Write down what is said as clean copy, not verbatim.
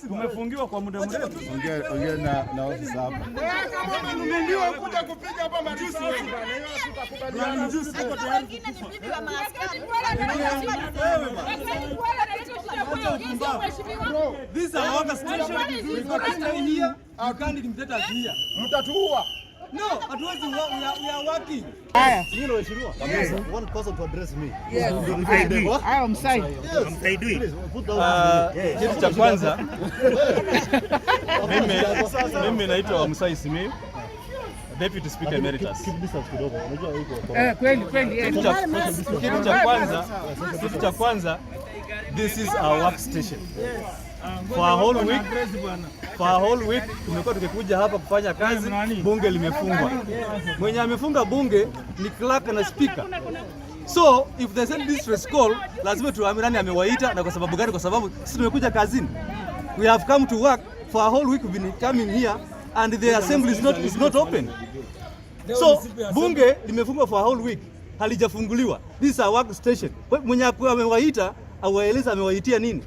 Tumefungiwa kwa muda mrefu. Ongea na ofisa hapa. Kama umenunuliwa kuja kupiga hapa matusi wewe. This is our work station. We got to stay here. You can't intimidate us here. Mtatuua. No, hatuwezi, we are working. One person to address me. Yes. I am sorry. Kitu cha kwanza mimi naitwa Musai Simiyu, Deputy Speaker Emeritus. Kweli. Kitu cha kwanza, this is our workstation. For a whole week tumekuwa tukikuja hapa kufanya kazi, bunge limefungwa. Mwenye amefunga bunge ni clerk na speaker. So if they send this stress call, lazima tuamini nani amewaita na kwa sababu gani? Kwa sababu sisi tumekuja kazini. We have come to work for a whole week. We've been coming here and the assembly is not open. So bunge limefungwa for a whole week, halijafunguliwa. This is our work station. Mwenye amewaita awaeleza amewaitia nini?